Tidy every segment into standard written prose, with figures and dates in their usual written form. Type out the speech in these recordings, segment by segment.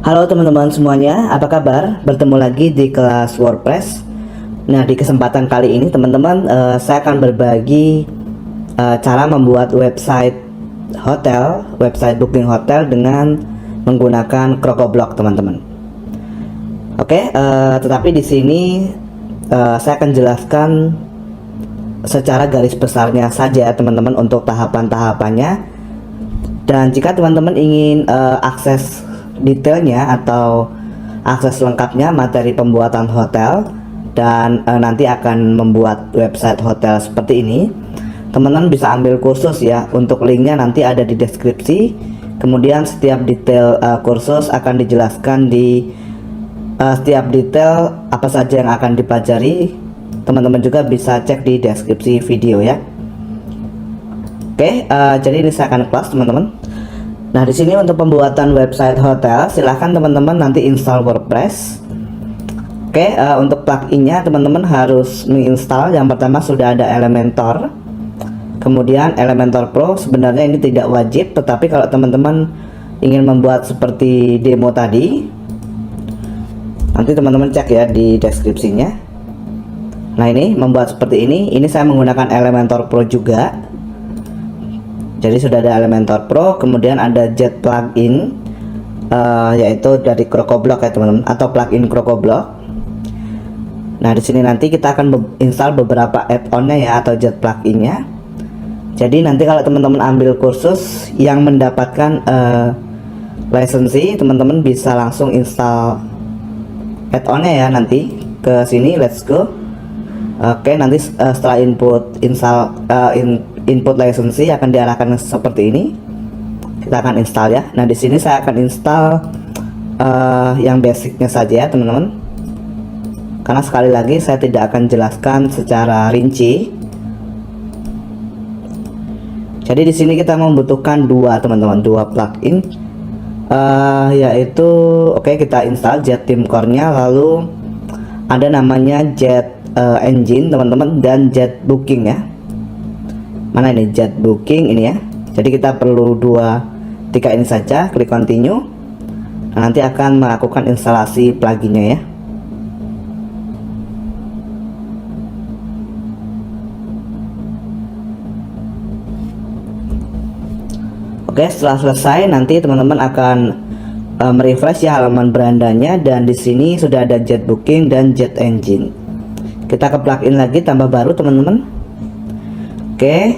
Halo teman-teman semuanya, apa kabar? Bertemu lagi di kelas WordPress. Nah, di kesempatan kali ini teman-teman, saya akan berbagi cara membuat website hotel, website booking hotel dengan menggunakan CrocoBlock, teman-teman. Oke, tetapi di sini saya akan jelaskan secara garis besarnya saja, teman-teman, untuk tahapan-tahapannya. Dan jika teman-teman ingin akses detailnya atau akses lengkapnya materi pembuatan hotel dan nanti akan membuat website hotel seperti ini, teman-teman bisa ambil kursus ya. Untuk linknya nanti ada di deskripsi. Kemudian setiap detail kursus akan dijelaskan di setiap detail apa saja yang akan dipelajari. Teman-teman juga bisa cek di deskripsi video ya. Oke, jadi ini saya akan kelas, teman-teman. Nah, di sini untuk pembuatan website hotel, silahkan teman-teman nanti install WordPress. Oke, untuk pluginnya teman-teman harus menginstal. Yang pertama sudah ada Elementor, kemudian Elementor Pro. Sebenarnya ini tidak wajib, tetapi kalau teman-teman ingin membuat seperti demo tadi, nanti teman-teman cek ya di deskripsinya. Nah, ini membuat seperti ini saya menggunakan Elementor Pro juga. Jadi sudah ada Elementor Pro, kemudian ada Jet plugin, yaitu dari CrocoBlock ya teman-teman, atau plugin CrocoBlock. Nah, di sini nanti kita akan install beberapa add-onnya ya, atau Jet pluginnya. Jadi nanti kalau teman-teman ambil kursus yang mendapatkan lisensi, teman-teman bisa langsung install add-onnya ya nanti ke sini. Let's go. Oke, nanti setelah input lisensi akan diarahkan seperti ini. Kita akan install ya. Nah, di sini saya akan install yang basicnya saja ya teman-teman, karena sekali lagi saya tidak akan jelaskan secara rinci. Jadi di sini kita membutuhkan dua teman-teman, dua plugin, yaitu kita install Jet Theme Core-nya, lalu ada namanya Jet Engine teman-teman, dan Jet Booking ya. Mana ini Jet Booking ini ya. Jadi kita perlu tiga ini saja. Klik continue. Nah, nanti akan melakukan instalasi pluginnya ya. Oke, setelah selesai nanti teman-teman akan merefresh ya halaman berandanya, dan di sini sudah ada Jet Booking dan Jet Engine. Kita ke plugin lagi, tambah baru teman-teman. Oke,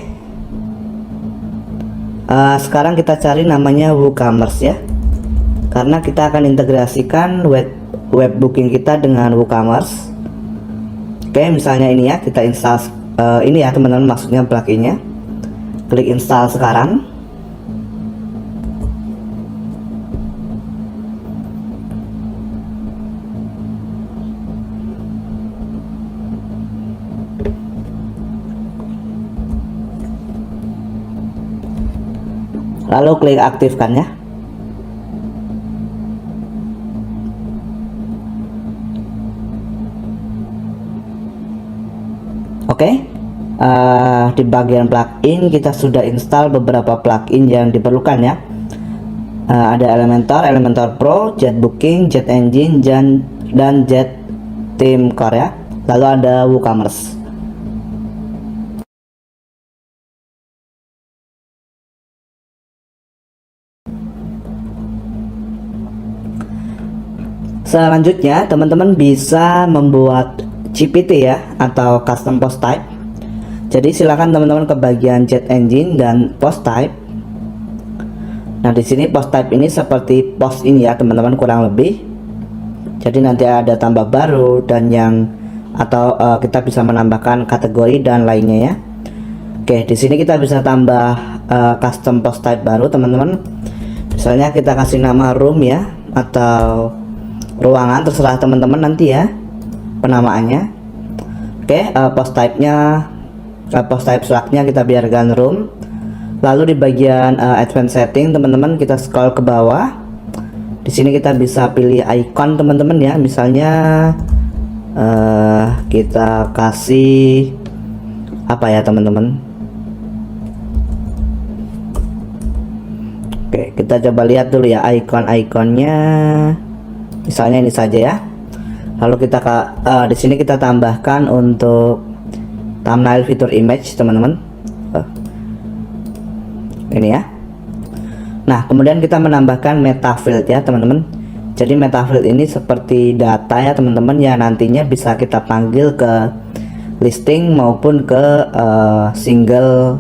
sekarang kita cari namanya WooCommerce ya, karena kita akan integrasikan web booking kita dengan WooCommerce. Oke, misalnya ini ya, kita install ini ya teman-teman, maksudnya pluginnya. Klik install sekarang. Lalu klik aktifkan ya. Oke, di bagian plugin kita sudah install beberapa plugin yang diperlukan ya. Ada Elementor Pro, Jet Booking, Jet Engine, dan Jet Theme Core ya. Lalu ada WooCommerce. Selanjutnya teman-teman bisa membuat CPT ya, atau custom post type. Jadi silakan teman-teman ke bagian Jet Engine dan post type. Nah, di sini post type ini seperti post ini ya teman-teman, kurang lebih. Jadi nanti ada tambah baru dan atau kita bisa menambahkan kategori dan lainnya ya. Oke, di sini kita bisa tambah custom post type baru teman-teman. Misalnya kita kasih nama room ya, atau ruangan, terserah teman-teman nanti ya penamaannya. Oke, post type slugnya kita biarkan room. Lalu di bagian advanced setting teman-teman, kita scroll ke bawah. Di sini kita bisa pilih icon teman-teman ya. Misalnya kita kasih apa ya teman-teman. Oke, Oke, kita coba lihat dulu ya icon-iconnya. Misalnya ini saja ya. Lalu kita di sini kita tambahkan untuk thumbnail fitur image, teman-teman. Ini ya. Nah, kemudian kita menambahkan meta field ya, teman-teman. Jadi meta field ini seperti data ya, teman-teman, ya nantinya bisa kita panggil ke listing maupun ke single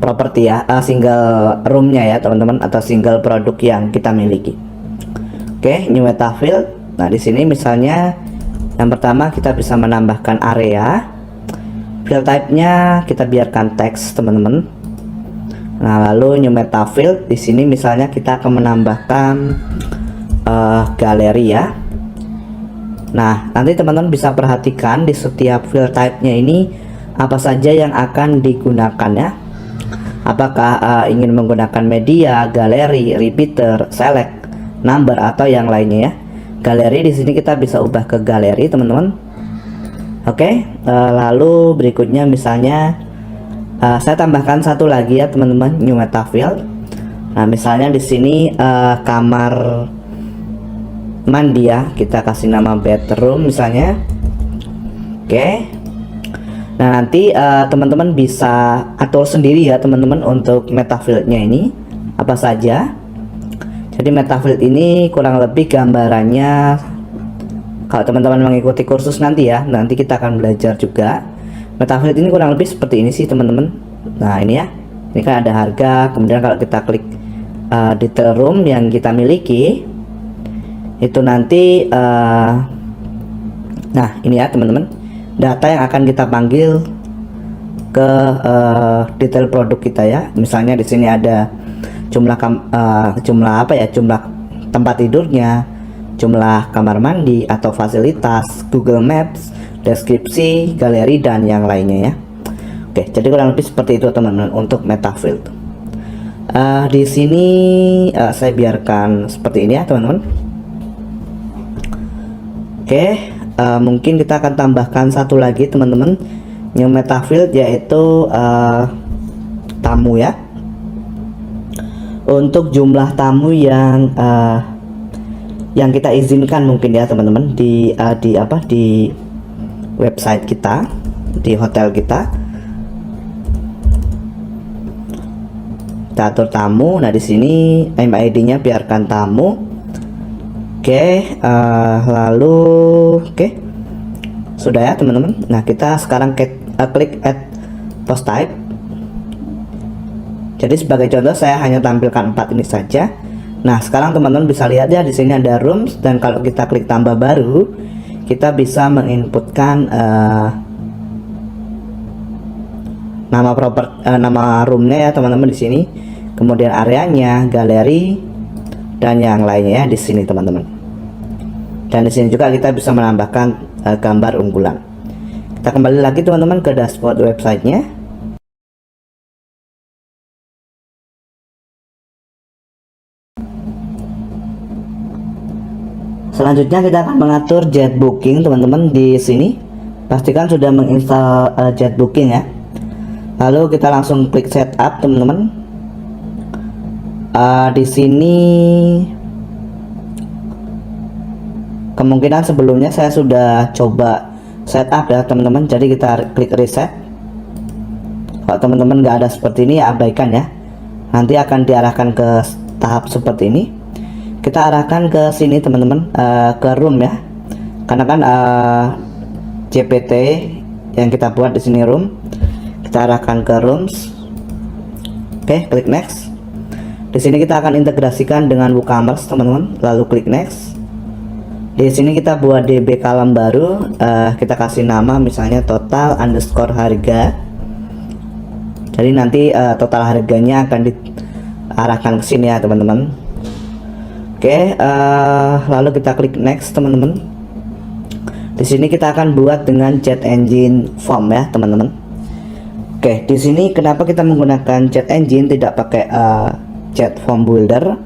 properti ya, single roomnya ya, teman-teman, atau single produk yang kita miliki. Oke, new meta field. Nah, di sini misalnya yang pertama kita bisa menambahkan area. Field type-nya kita biarkan teks, teman-teman. Nah, lalu new meta field di sini misalnya kita akan menambahkan galeri ya. Nah, nanti teman-teman bisa perhatikan di setiap field type-nya ini apa saja yang akan digunakan ya. Apakah ingin menggunakan media, galeri, repeater, select, number, atau yang lainnya ya. Galeri di sini kita bisa ubah ke galeri, teman-teman. Oke, lalu berikutnya misalnya saya tambahkan satu lagi ya, teman-teman, new meta field. Nah, misalnya di sini kamar mandi ya, kita kasih nama bedroom misalnya. Oke. Nah, nanti teman-teman bisa atur sendiri ya, teman-teman, untuk meta field-nya ini apa saja. Jadi meta field ini kurang lebih gambarannya, kalau teman-teman mengikuti kursus nanti ya, nanti kita akan belajar juga. Meta field ini kurang lebih seperti ini sih, teman-teman. Nah, ini ya, ini kan ada harga. Kemudian kalau kita klik detail room yang kita miliki, itu nanti nah ini ya, teman-teman, data yang akan kita panggil ke detail produk kita ya. Misalnya di sini ada jumlah apa ya, jumlah tempat tidurnya, jumlah kamar mandi atau fasilitas, Google Maps, deskripsi, galeri, dan yang lainnya ya. Oke, jadi kurang lebih seperti itu, teman-teman, untuk meta field. Di sini saya biarkan seperti ini ya, teman-teman. Oke, mungkin kita akan tambahkan satu lagi, teman-teman, new meta field, yaitu tamu ya. Untuk jumlah tamu yang kita izinkan mungkin ya, teman-teman, di website kita, di hotel kita. Kita atur tamu. Nah, di sini MID-nya biarkan tamu. Oke, lalu sudah ya, teman-teman. Nah, kita sekarang klik add post type. Jadi sebagai contoh saya hanya tampilkan 4 ini saja. Nah, sekarang teman-teman bisa lihat ya, di sini ada rooms, dan kalau kita klik tambah baru, kita bisa menginputkan nama roomnya ya, teman-teman, di sini. Kemudian areanya, galeri, dan yang lainnya ya di sini, teman-teman. Dan di sini juga kita bisa menambahkan gambar unggulan. Kita kembali lagi, teman-teman, ke dashboard websitenya. Selanjutnya kita akan mengatur jet booking, teman-teman. Di sini pastikan sudah menginstal jet booking ya. Lalu kita langsung klik setup, teman-teman. Di sini kemungkinan sebelumnya saya sudah coba setup ya, teman-teman. Jadi kita klik reset. Kalau teman-teman nggak ada seperti ini ya abaikan ya. Nanti akan diarahkan ke tahap seperti ini. Kita arahkan ke sini, teman-teman, ke room ya, karena kan GPT yang kita buat di sini room. Kita arahkan ke rooms. Oke, klik next. Di sini kita akan integrasikan dengan WooCommerce, teman-teman. Lalu klik next. Di sini kita buat DB column baru. Kita kasih nama misalnya total underscore harga. Jadi nanti total harganya akan diarahkan ke sini ya, teman-teman. Oke, lalu kita klik next, teman-teman. Di sini kita akan buat dengan Jet Engine form ya, teman-teman. Oke, di sini kenapa kita menggunakan Jet Engine tidak pakai Jet Form Builder?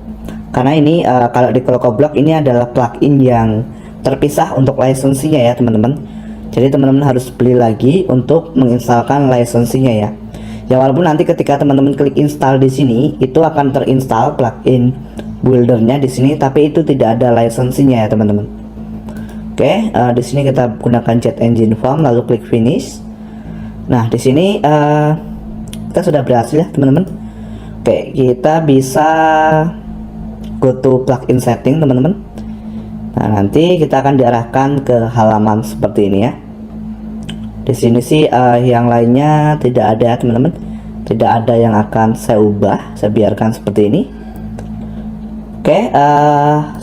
Karena ini kalau di ClocoBlock ini adalah plugin yang terpisah untuk lisensinya ya, teman-teman. Jadi teman-teman harus beli lagi untuk menginstalkan lisensinya ya. Ya walaupun nanti ketika teman-teman klik install di sini itu akan terinstall plugin buildernya di sini, tapi itu tidak ada lisensinya ya teman-teman. Oke, di sini kita gunakan Jet Engine Form lalu klik finish. Nah di sini kita sudah berhasil ya teman-teman. Oke, kita bisa go to plugin setting teman-teman. Nah nanti kita akan diarahkan ke halaman seperti ini ya. Di sini sih yang lainnya tidak ada teman-teman, tidak ada yang akan saya ubah, saya biarkan seperti ini. Oke,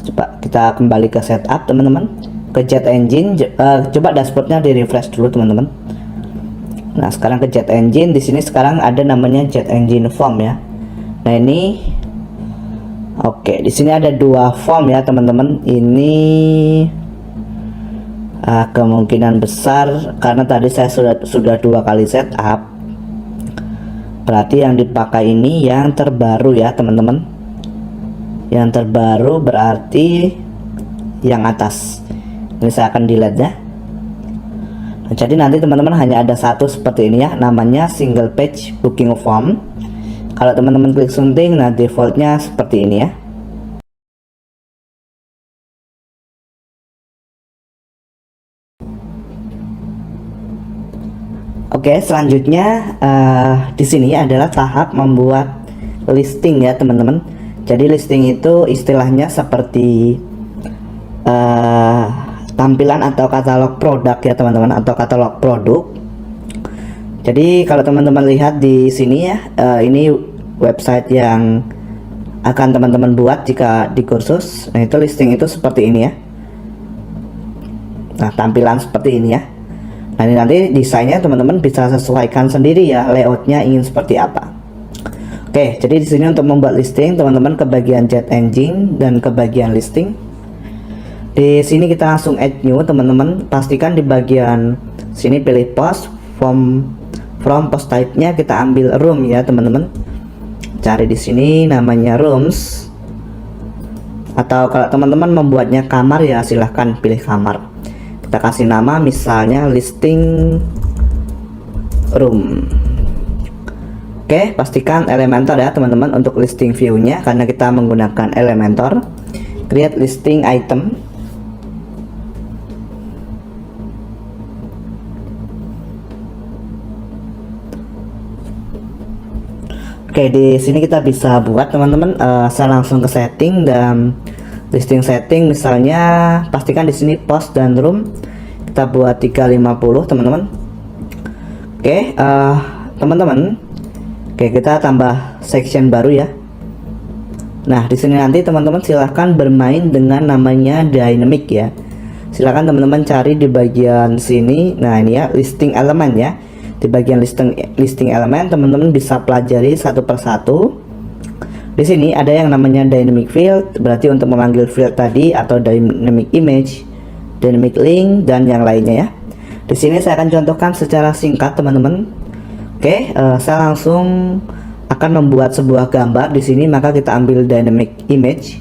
coba kita kembali ke setup teman-teman, ke Jet Engine. Coba dashboardnya di refresh dulu teman-teman. Nah sekarang ke Jet Engine, di sini sekarang ada namanya Jet Engine Form ya. Nah ini, oke, di sini ada dua form ya teman-teman. Ini kemungkinan besar karena tadi saya sudah 2 kali setup, berarti yang dipakai ini yang terbaru ya teman-teman. Yang terbaru berarti yang atas. Ini saya akan delete ya. Nah, jadi nanti teman-teman hanya ada satu seperti ini ya, namanya single page booking form. Kalau teman-teman klik sunting, nah defaultnya seperti ini ya. Oke, selanjutnya di sini adalah tahap membuat listing ya teman-teman. Jadi listing itu istilahnya seperti tampilan atau katalog produk ya teman-teman, atau katalog produk. Jadi kalau teman-teman lihat di sini ya, ini website yang akan teman-teman buat jika di kursus. Nah itu listing itu seperti ini ya. Nah tampilan seperti ini ya. Nah ini nanti desainnya teman-teman bisa sesuaikan sendiri ya, layoutnya ingin seperti apa. Oke, jadi di sini untuk membuat listing teman-teman ke bagian Jet Engine dan ke bagian listing. Di sini kita langsung add new teman-teman. Pastikan di bagian sini pilih post, from post type-nya kita ambil room ya teman-teman. Cari di sini namanya rooms. Atau kalau teman-teman membuatnya kamar ya silahkan pilih kamar. Kita kasih nama misalnya listing room. Oke, pastikan Elementor ya teman-teman untuk listing view-nya, karena kita menggunakan Elementor. Create listing item. Oke, di sini kita bisa buat teman-teman. Saya langsung ke setting dan listing setting, misalnya pastikan di sini post dan room kita buat 350 teman-teman. Oke, teman-teman, oke kita tambah section baru ya. Nah di sini nanti teman-teman silahkan bermain dengan namanya dynamic ya. Silahkan teman-teman cari di bagian sini. Nah ini ya listing elemen ya. Di bagian listing elemen teman-teman bisa pelajari satu persatu. Di sini ada yang namanya dynamic field, berarti untuk memanggil field tadi, atau dynamic image, dynamic link, dan yang lainnya ya. Di sini saya akan contohkan secara singkat teman-teman. Oke, saya langsung akan membuat sebuah gambar di sini, maka kita ambil dynamic image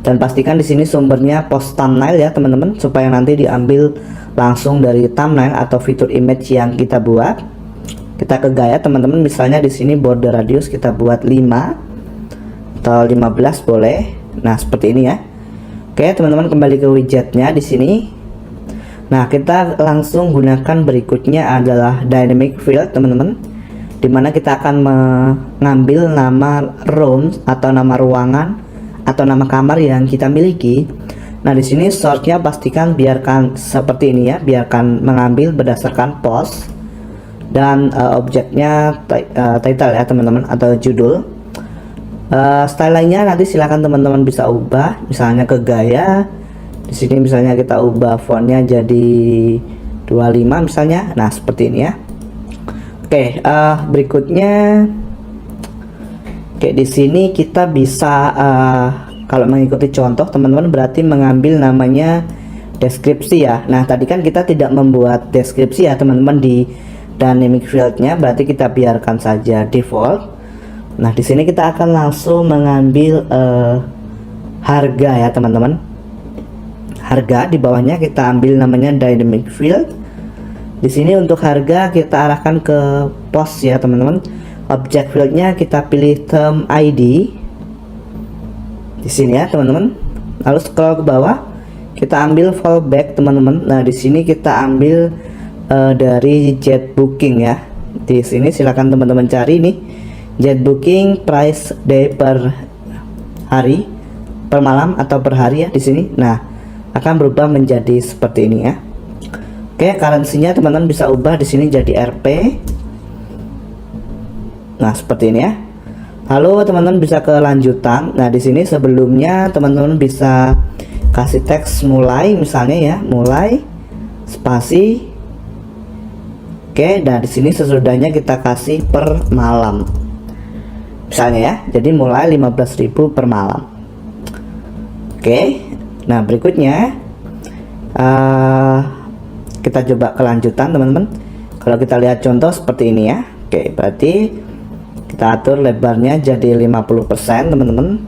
dan pastikan di sini sumbernya post thumbnail ya teman-teman, supaya nanti diambil langsung dari thumbnail atau fitur image yang kita buat. Kita ke gaya teman-teman, misalnya di sini border radius kita buat 5 atau 15 boleh. Nah seperti ini ya. Oke teman-teman, kembali ke widgetnya di sini. Nah kita langsung gunakan berikutnya adalah dynamic field teman-teman, dimana kita akan mengambil nama room atau nama ruangan atau nama kamar yang kita miliki. Nah di sini source-nya pastikan biarkan seperti ini ya, biarkan mengambil berdasarkan post, dan objeknya title ya teman-teman, atau judul. Style lainnya nanti silahkan teman-teman bisa ubah, misalnya ke gaya. Di sini misalnya kita ubah fontnya jadi 25 misalnya. Nah seperti ini ya. Oke, berikutnya, oke di sini kita bisa kalau mengikuti contoh teman-teman berarti mengambil namanya deskripsi ya. Nah tadi kan kita tidak membuat deskripsi ya teman-teman di dynamic field-nya, berarti kita biarkan saja default. Nah di sini kita akan langsung mengambil harga ya teman-teman. Harga di bawahnya kita ambil namanya dynamic field. Di sini untuk harga kita arahkan ke post ya teman-teman. Object fieldnya kita pilih term ID di sini ya teman-teman. Lalu scroll ke bawah, kita ambil fallback teman-teman. Nah di sini kita ambil dari jet booking ya. Di sini silakan teman-teman cari nih jet booking price day per hari, per malam atau per hari ya di sini. Nah akan berubah menjadi seperti ini ya. Oke, currency-nya teman-teman bisa ubah di sini jadi Rp. Nah, seperti ini ya. Lalu teman-teman bisa ke lanjutan. Nah, di sini sebelumnya teman-teman bisa kasih teks mulai misalnya ya, mulai spasi. Oke, nah di sini sesudahnya kita kasih per malam. Misalnya ya. Jadi mulai 15.000 per malam. Oke. Nah, berikutnya kita coba kelanjutan teman-teman. Kalau kita lihat contoh seperti ini ya. Oke, berarti kita atur lebarnya jadi 50% teman-teman.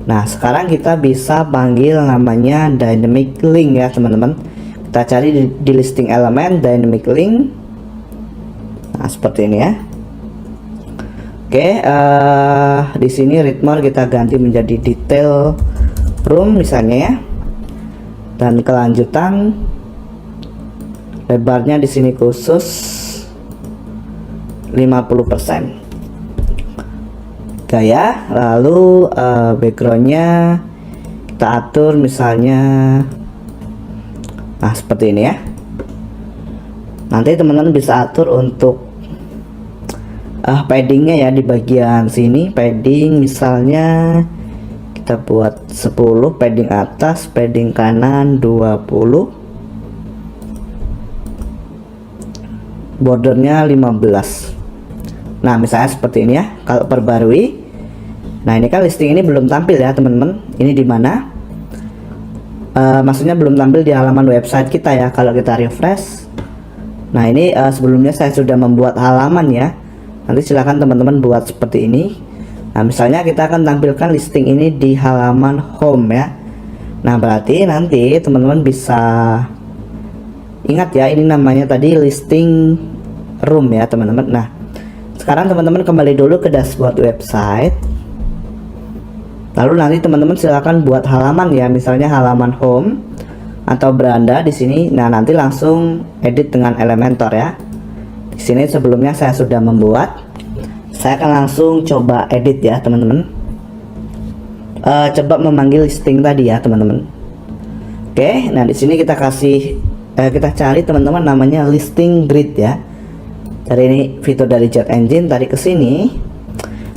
Nah sekarang kita bisa panggil namanya dynamic link ya teman-teman. Kita cari di listing elemen dynamic link. Nah seperti ini ya. Oke, di sini read more kita ganti menjadi detail room misalnya ya. Dan kelanjutan lebarnya di sini khusus 50% gaya. Lalu backgroundnya kita atur misalnya nah seperti ini ya. Nanti teman-teman bisa atur untuk paddingnya ya di bagian sini. Padding misalnya kita buat 10, padding atas, padding kanan 20, bordernya 15. Nah misalnya seperti ini ya. Kalau perbarui, nah ini kan listing ini belum tampil ya teman-teman. Ini di mana maksudnya belum tampil di halaman website kita ya. Kalau kita refresh, nah ini sebelumnya saya sudah membuat halaman ya. Nanti silahkan teman-teman buat seperti ini. Nah misalnya kita akan tampilkan listing ini di halaman home ya. Nah berarti nanti teman-teman bisa ingat ya, ini namanya tadi listing room ya teman-teman. Nah sekarang teman-teman kembali dulu ke dashboard website. Lalu nanti teman-teman silakan buat halaman ya, misalnya halaman home atau beranda di sini. Nah nanti langsung edit dengan Elementor ya. Di sini sebelumnya saya sudah membuat. Saya akan langsung coba edit ya teman-teman. Coba memanggil listing tadi ya teman-teman. Oke, nah di sini kita kasih kita cari teman-teman namanya listing grid ya. Dari ini fitur dari Jet Engine tadi ke sini.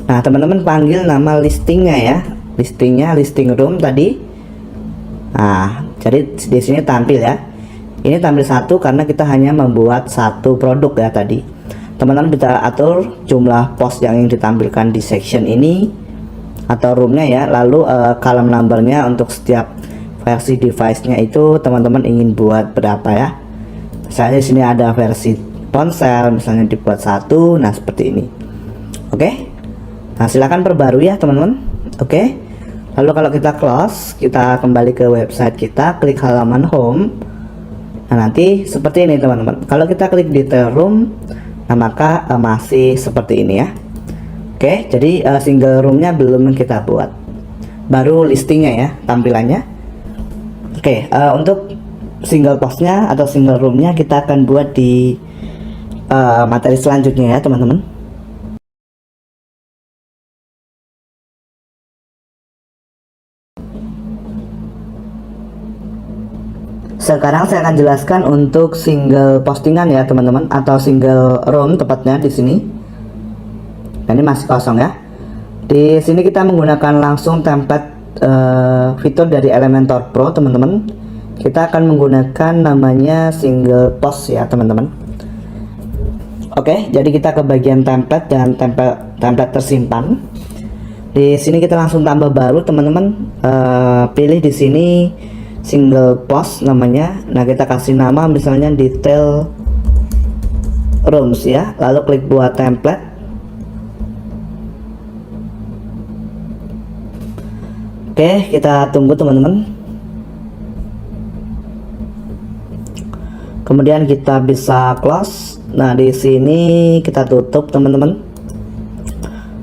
Nah teman-teman panggil nama listingnya ya, listingnya listing room tadi. Nah jadi di sini tampil ya. Ini tampil satu karena kita hanya membuat satu produk ya tadi. Teman-teman bisa atur jumlah post yang ingin ditampilkan di section ini atau roomnya ya. Lalu column numbernya untuk setiap versi device-nya itu teman-teman ingin buat berapa ya. Misalnya di sini ada versi ponsel, misalnya dibuat satu. Nah seperti ini. Oke. Nah silahkan perbarui ya teman-teman. Oke. Lalu kalau kita close, kita kembali ke website kita, klik halaman home. Nah nanti seperti ini teman-teman. Kalau kita klik detail room, nah maka masih seperti ini ya. Oke, jadi single roomnya belum kita buat, baru listingnya ya tampilannya. Oke, untuk single postnya atau single roomnya kita akan buat di materi selanjutnya ya teman-teman. Sekarang saya akan jelaskan untuk single postingan ya teman-teman, atau single room tepatnya di sini. Nah, ini masih kosong ya. Di sini kita menggunakan langsung template fitur dari Elementor Pro teman-teman. Kita akan menggunakan namanya single post ya teman-teman. Oke, jadi kita ke bagian template dan template tersimpan. Di sini kita langsung tambah baru teman-teman. Pilih di sini single post namanya. Nah kita kasih nama misalnya detail rooms ya, lalu klik buat template. Oke, kita tunggu teman-teman. Kemudian kita bisa close. Nah, di sini kita tutup teman-teman.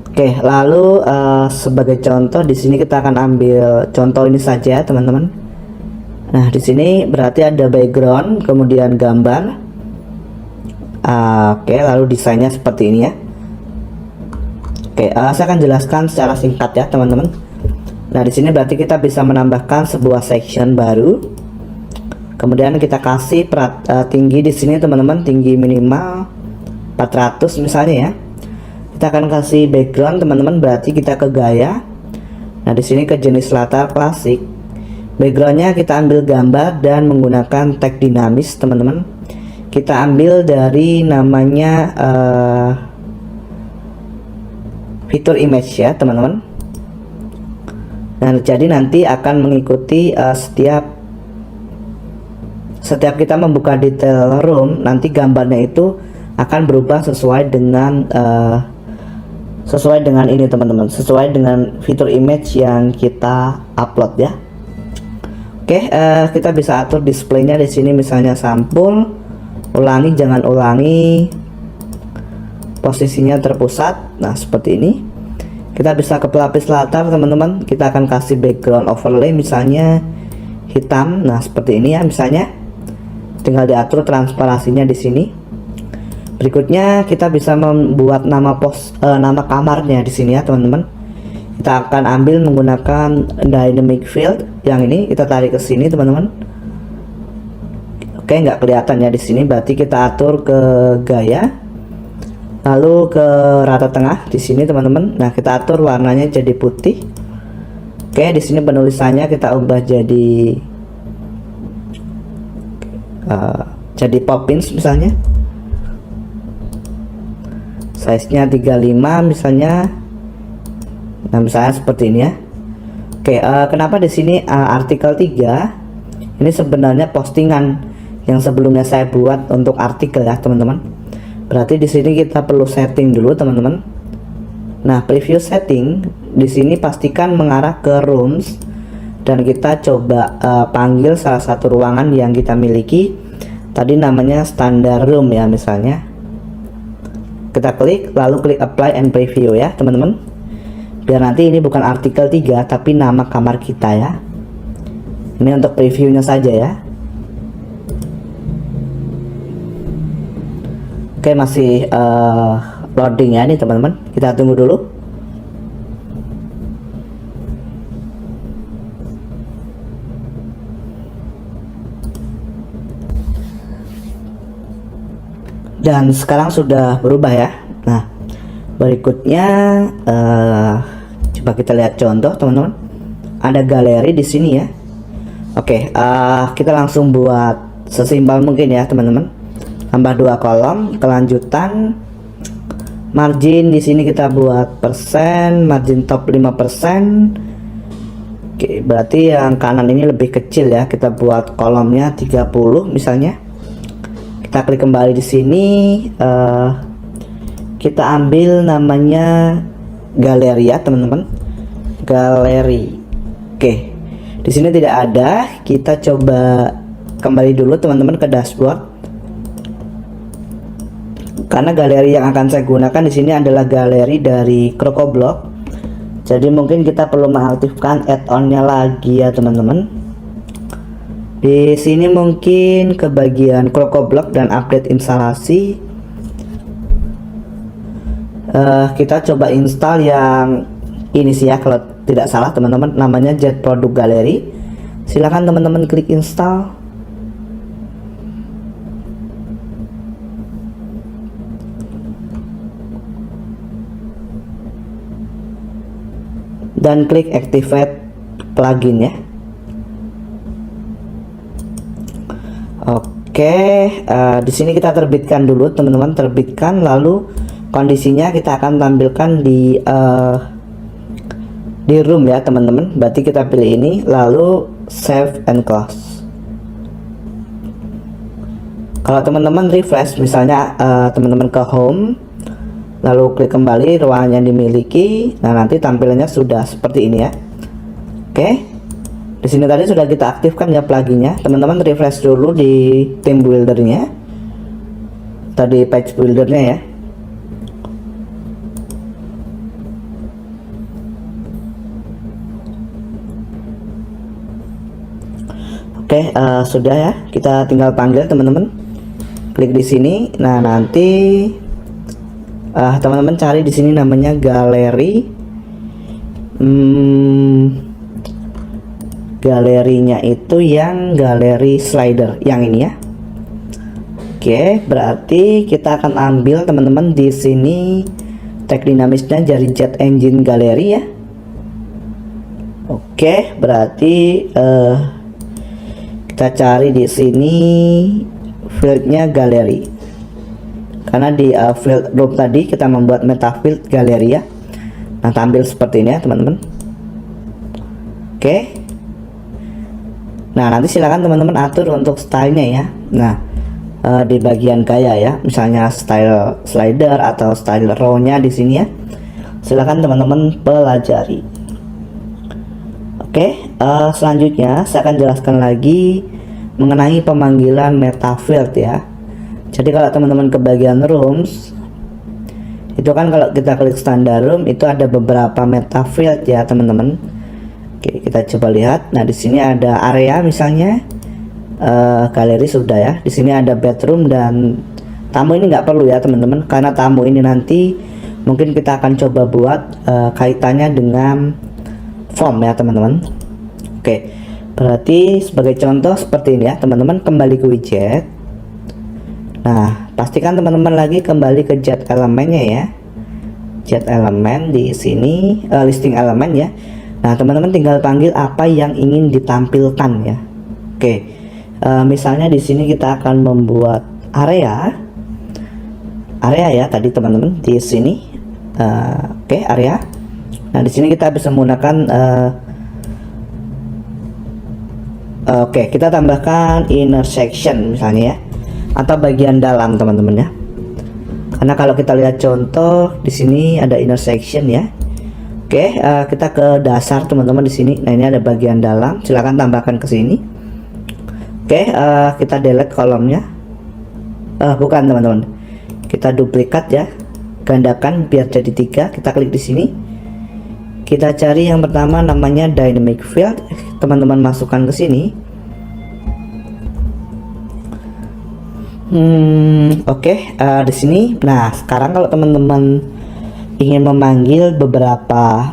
Oke, lalu sebagai contoh di sini kita akan ambil contoh ini saja teman-teman. Nah, di sini berarti ada background, kemudian gambar. Oke, lalu desainnya seperti ini ya. Oke, saya akan jelaskan secara singkat ya teman-teman. Nah, di sini berarti kita bisa menambahkan sebuah section baru. Kemudian kita kasih tinggi di sini teman-teman, tinggi minimal 400 misalnya ya. Kita akan kasih background teman-teman, berarti kita ke gaya. Nah, di sini ke jenis latar klasik. Backgroundnya kita ambil gambar dan menggunakan tag dinamis teman-teman. Kita ambil dari namanya fitur image ya teman-teman. Nah, jadi nanti akan mengikuti setiap kita membuka detail room, nanti gambarnya itu akan berubah sesuai dengan ini teman-teman, sesuai dengan fitur image yang kita upload ya. Oke, kita bisa atur displaynya di sini, misalnya sampul, ulangi, jangan ulangi, posisinya terpusat. Nah, seperti ini. Kita bisa ke pelapis latar teman-teman, kita akan kasih background overlay misalnya hitam. Nah, seperti ini ya, misalnya tinggal diatur transparansinya di sini. Berikutnya kita bisa membuat nama kamarnya di sini ya teman-teman. Kita akan ambil menggunakan dynamic field yang ini, kita tarik ke sini teman-teman. Oke, nggak kelihatan ya di sini, berarti kita atur ke gaya, lalu ke rata tengah di sini teman-teman. Nah, kita atur warnanya jadi putih. Oke, di sini penulisannya kita ubah jadi Poppins misalnya. Size-nya 35 misalnya. Nah, misalnya seperti ini ya. Oke, kenapa di sini artikel 3 ini sebenarnya postingan yang sebelumnya saya buat untuk artikel ya teman-teman. Berarti di sini kita perlu setting dulu teman-teman. Nah, preview setting di sini pastikan mengarah ke rooms dan kita coba panggil salah satu ruangan yang kita miliki. Tadi namanya standar room ya misalnya. Kita klik, lalu klik apply and preview ya teman-teman, biar nanti ini bukan artikel 3 tapi nama kamar kita ya. Ini untuk previewnya saja ya. Oke, masih loading ya nih teman-teman, kita tunggu dulu. Dan sekarang sudah berubah ya. Nah, berikutnya coba kita lihat contoh teman-teman. Ada galeri di sini ya. Oke, kita langsung buat sesimpel mungkin ya teman-teman. Tambah 2 kolom, kelanjutan, margin di sini kita buat persen, margin top 5%. Oke, berarti yang kanan ini lebih kecil ya. Kita buat kolomnya 30 misalnya. Kita klik kembali di sini, kita ambil namanya galeri ya teman-teman, galeri. Oke, di sini tidak ada. Kita coba kembali dulu teman-teman ke dashboard, karena galeri yang akan saya gunakan di sini adalah galeri dari CrocoBlock. Jadi mungkin kita perlu mengaktifkan add-onnya lagi ya teman-teman. Di sini mungkin ke bagian CrocoBlock dan update instalasi. Kita coba install yang ini sih ya kalau tidak salah teman-teman, namanya Jet Product Gallery. Silahkan teman-teman klik install. Dan klik activate plugin ya. Oke, di sini kita terbitkan dulu teman-teman, terbitkan, lalu kondisinya kita akan tampilkan di room ya teman-teman. Berarti kita pilih ini, lalu save and close. Kalau teman-teman refresh misalnya teman-teman ke home, lalu klik kembali ruangan yang dimiliki, nah nanti tampilannya sudah seperti ini ya. Oke, Di sini tadi sudah kita aktifkan ya pluginnya. Teman-teman refresh dulu di theme buildernya, tadi page buildernya ya. Oke, sudah ya. Kita tinggal panggil teman-teman. Klik di sini. Nah, nanti teman-teman cari di sini namanya galeri. Galerinya itu yang galeri slider yang ini ya. Oke, berarti kita akan ambil teman-teman di sini tag dinamisnya dari Jet Engine Gallery ya. Oke, berarti kita cari di sini fieldnya galeri, karena di field room tadi kita membuat meta field galeri ya. Nah, tampil seperti ini ya teman-teman. Oke. Nah, nanti silakan teman-teman atur untuk stylenya ya. Nah, di bagian gaya ya, misalnya style slider atau style row-nya di sini ya. Silakan teman-teman pelajari. Oke, selanjutnya saya akan jelaskan lagi mengenai pemanggilan meta field ya. Jadi kalau teman-teman ke bagian rooms, itu kan kalau kita klik standar room itu ada beberapa meta field ya teman-teman. Oke, kita coba lihat. Nah, di sini ada area misalnya, galeri sudah ya. Di sini ada bedroom dan tamu ini nggak perlu ya teman-teman, karena tamu ini nanti mungkin kita akan coba buat kaitannya dengan form ya teman-teman. Oke, berarti sebagai contoh seperti ini ya teman-teman, kembali ke widget. Nah, pastikan teman-teman lagi kembali ke jet elemennya ya. Jet elemen di sini, listing elemen ya. Nah, teman-teman tinggal panggil apa yang ingin ditampilkan ya. Oke, misalnya di sini kita akan membuat area ya tadi teman-teman di sini. Oke, area. Nah, di sini kita bisa menggunakan oke, kita tambahkan intersection misalnya ya, atau bagian dalam teman-teman ya. Karena kalau kita lihat contoh di sini ada intersection ya. Oke, kita ke dasar teman-teman di sini. Nah, ini ada bagian dalam, silahkan tambahkan ke sini. Oke, kita delete kolomnya. Bukan teman-teman, kita duplikat ya, gandakan biar jadi 3. Kita klik di sini. Kita cari yang pertama namanya dynamic field. Teman-teman masukkan ke sini. Oke, di sini. Nah, sekarang kalau teman-teman ingin memanggil beberapa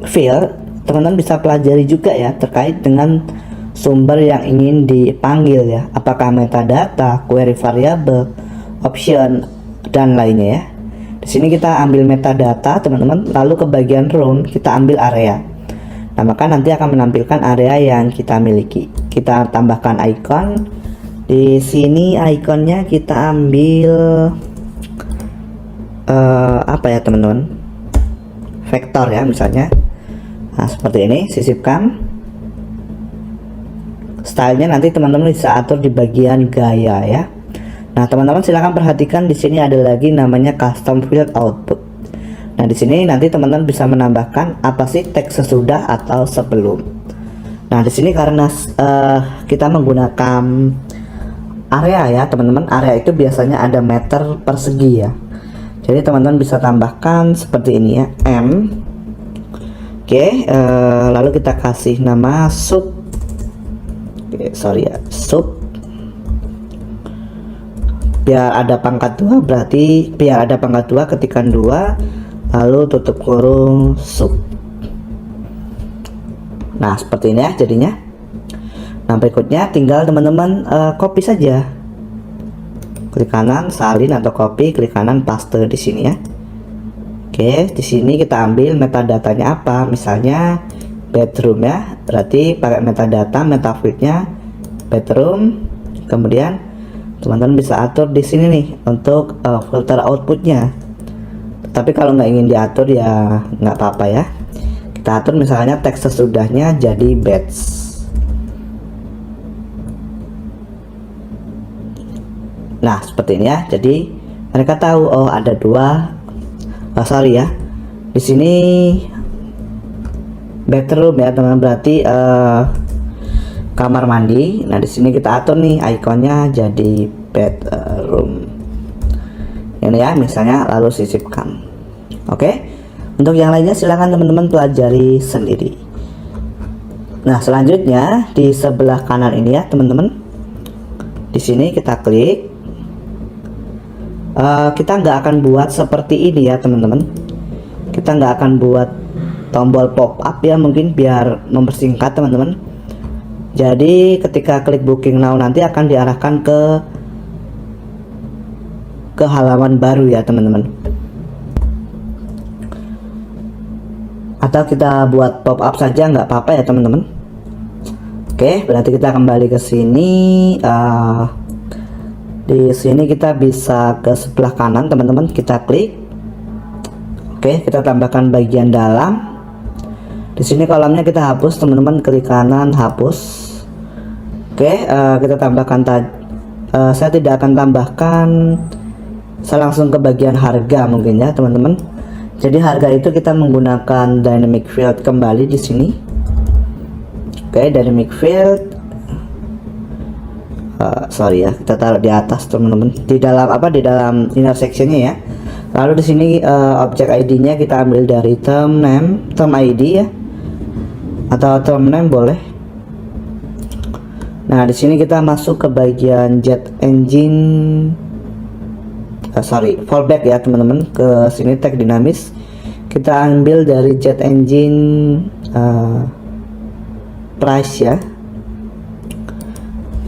field, teman-teman bisa pelajari juga ya terkait dengan sumber yang ingin dipanggil ya, apakah metadata, query variable, option dan lainnya ya. Di sini kita ambil metadata teman-teman, lalu ke bagian room kita ambil area. Nah, maka nanti akan menampilkan area yang kita miliki. Kita tambahkan icon. Di sini ikonnya kita ambil apa ya teman-teman, vektor ya misalnya. Nah, seperti ini, sisipkan. Stylenya nanti teman-teman bisa atur di bagian gaya ya. Nah, teman-teman silahkan perhatikan di sini ada lagi namanya custom field output. Nah, di sini nanti teman-teman bisa menambahkan apa sih teks sesudah atau sebelum. Nah, di sini karena kita menggunakan area ya teman-teman, area itu biasanya ada meter persegi ya. Jadi teman-teman bisa tambahkan seperti ini ya, M. Oke, lalu kita kasih nama sub. Oke, sorry ya, sub. Biar ada pangkat 2, berarti biar ada pangkat 2 ketikkan 2 lalu tutup kurung sub. Nah, seperti ini ya jadinya. Nah, berikutnya tinggal teman-teman copy saja. Klik kanan salin atau copy, klik kanan paste di sini ya. Oke, di sini kita ambil metadatanya apa? Misalnya bedroom ya. Berarti pakai metadata, meta fieldnya bedroom. Kemudian teman-teman bisa atur di sini nih untuk filter outputnya. Tapi kalau nggak ingin diatur ya nggak apa-apa ya. Kita atur misalnya teks sesudahnya jadi beds. Nah, seperti ini ya. Jadi mereka tahu oh ada 2 sorry ya. Di sini bedroom ya teman-teman, berarti kamar mandi. Nah di sini kita atur nih ikonnya jadi bedroom ini ya, misalnya, lalu sisipkan. Oke, untuk yang lainnya silahkan teman-teman pelajari sendiri. Nah selanjutnya di sebelah kanan ini ya teman-teman, di sini kita klik. Kita nggak akan buat seperti ini ya teman-teman, kita nggak akan buat tombol pop up ya, mungkin biar mempersingkat teman-teman. Jadi ketika klik booking now nanti akan diarahkan ke halaman baru ya teman-teman, atau kita buat pop up saja nggak apa-apa ya teman-teman. Oke, berarti kita kembali ke sini. Di sini kita bisa ke sebelah kanan teman-teman, kita klik. Oke, kita tambahkan bagian dalam. Di sini kolomnya kita hapus teman-teman, klik kanan hapus. Oke, kita tambahkan saya tidak akan tambahkan, saya langsung ke bagian harga mungkin ya teman-teman. Jadi harga itu kita menggunakan dynamic field kembali di sini. Oke, dynamic field, sorry ya, kita taruh di atas teman-teman, di dalam di dalam inner sectionnya ya. Lalu di sini objek ID-nya kita ambil dari term ID ya, atau term name boleh. Nah di sini kita masuk ke bagian jet engine, fallback ya teman-teman. Ke sini tag dinamis, kita ambil dari jet engine price ya,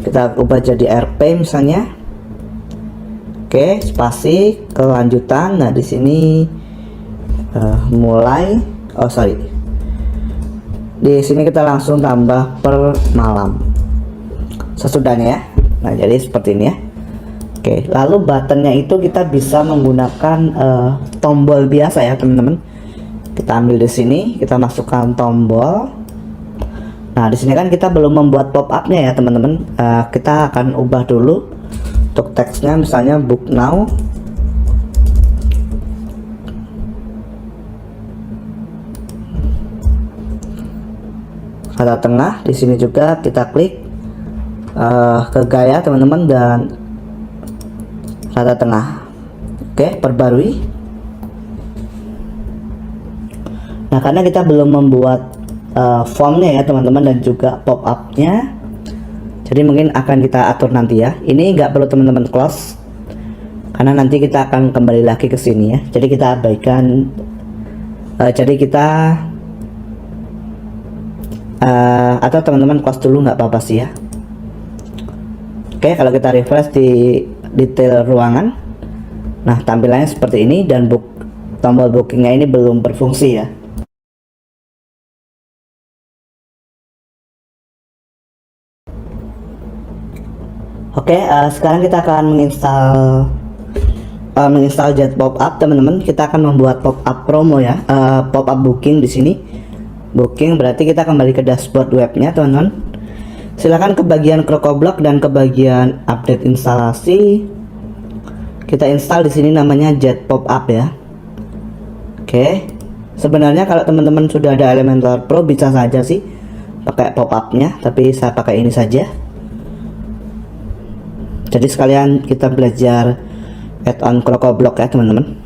kita ubah jadi RP misalnya. Oke, spasi, kelanjutan. Nah di sini mulai, di sini kita langsung tambah per malam sesudahnya ya. Nah jadi seperti ini ya. Oke, lalu buttonnya itu kita bisa menggunakan tombol biasa ya teman-teman. Kita ambil di sini, kita masukkan tombol. Nah di sini kan kita belum membuat pop up-nya ya teman-teman. Kita akan ubah dulu untuk teksnya, misalnya book now. Kata tengah, di sini juga kita klik ke gaya teman-teman dan kata tengah. Oke, perbarui. Nah karena kita belum membuat formnya ya teman-teman dan juga pop up-nya, jadi mungkin akan kita atur nanti ya. Ini nggak perlu teman-teman close karena nanti kita akan kembali lagi ke sini ya. Jadi kita abaikan, atau teman-teman close dulu nggak apa-apa sih ya. Oke, kalau kita refresh di detail ruangan, nah tampilannya seperti ini, dan tombol bookingnya ini belum berfungsi ya. Oke, sekarang kita akan menginstal Jet Pop Up teman-teman. Kita akan membuat pop up promo ya, pop up booking di sini. Booking berarti kita kembali ke dashboard webnya teman-teman. Silahkan ke bagian CrocoBlock dan ke bagian update instalasi. Kita install di sini namanya Jet Pop Up ya. Oke, sebenarnya kalau teman-teman sudah ada Elementor Pro bisa saja sih pakai pop up-nya, tapi saya pakai ini saja. Jadi sekalian kita belajar add-on CrocoBlock ya teman-teman.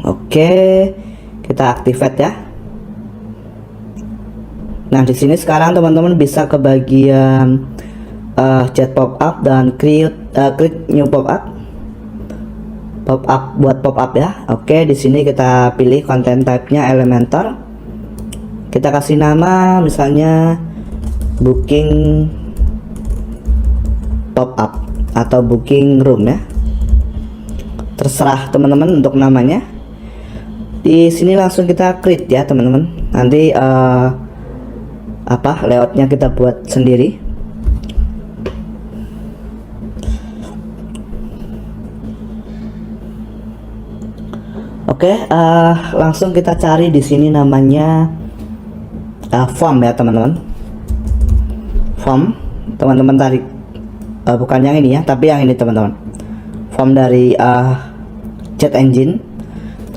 Oke, kita activate ya. Nah di sini sekarang teman-teman bisa ke bagian Jet Pop Up dan klik new pop up. Buat pop up ya. Oke, di sini kita pilih content type-nya Elementor. Kita kasih nama misalnya booking pop up atau booking room ya. Terserah teman-teman untuk namanya. Di sini langsung kita create ya teman-teman. Nanti layoutnya kita buat sendiri. Oke, langsung kita cari di sini namanya form ya teman-teman. Form, teman-teman tarik, bukan yang ini ya, tapi yang ini teman-teman. Form dari Jet Engine.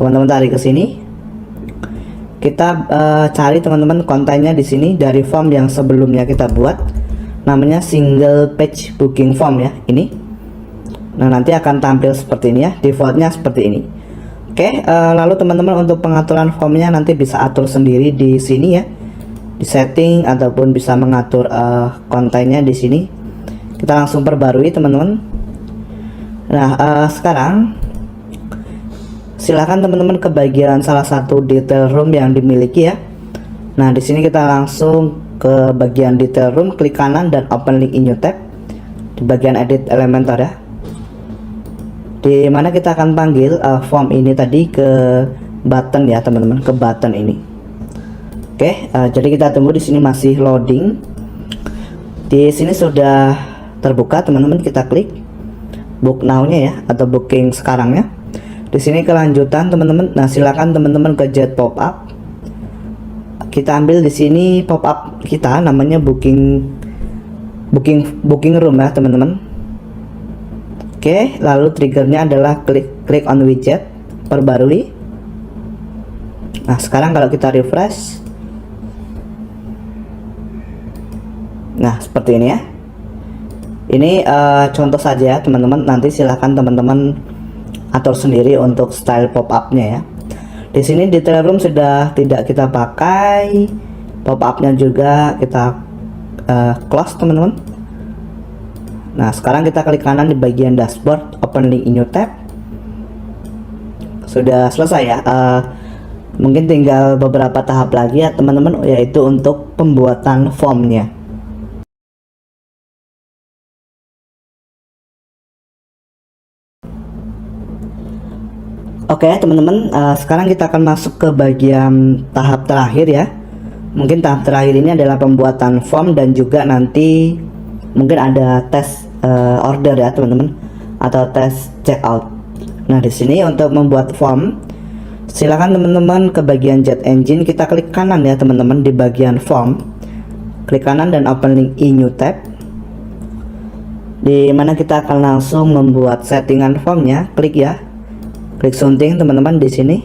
Teman-teman tarik ke sini. Kita cari teman-teman kontennya di sini dari form yang sebelumnya kita buat, namanya single page booking form ya, ini. Nah, nanti akan tampil seperti ini ya, defaultnya seperti ini. Oke, lalu teman-teman untuk pengaturan formnya nanti bisa atur sendiri di sini ya, di setting, ataupun bisa mengatur kontennya di sini. Kita langsung perbarui teman-teman. Nah, sekarang silakan teman-teman ke bagian salah satu detail room yang dimiliki ya. Nah, di sini kita langsung ke bagian detail room, klik kanan dan open link in new tab di bagian edit Elementor ya. Di mana kita akan panggil form ini tadi ke button ya teman-teman, ke button ini. Oke, jadi kita tunggu, di sini masih loading. Di sini sudah terbuka teman-teman, kita klik book now-nya ya, atau booking sekarang ya. Di sini kelanjutan teman-teman. Nah, silakan teman-teman ke get pop up. Kita ambil di sini pop up kita, namanya booking room ya teman-teman. Oke, lalu triggernya adalah klik on widget, perbarui. Nah, sekarang kalau kita refresh, nah seperti ini ya. Ini contoh saja ya teman-teman. Nanti silahkan teman-teman atur sendiri untuk style pop up-nya ya. Di sini detail room sudah tidak kita pakai, pop up-nya juga kita close teman-teman. Nah, sekarang kita klik kanan di bagian dashboard, open link in new tab. Sudah selesai ya. Mungkin tinggal beberapa tahap lagi ya teman-teman, yaitu untuk pembuatan formnya. Oke teman-teman, sekarang kita akan masuk ke bagian tahap terakhir ya. Mungkin tahap terakhir ini adalah pembuatan form dan juga nanti mungkin ada tes order ya teman-teman, atau tes checkout. Nah, di sini untuk membuat form, silakan teman-teman ke bagian Jet Engine, kita klik kanan ya teman-teman di bagian form, klik kanan dan open link in new tab, di mana kita akan langsung membuat settingan formnya. Klik ya, klik sunting teman-teman di sini.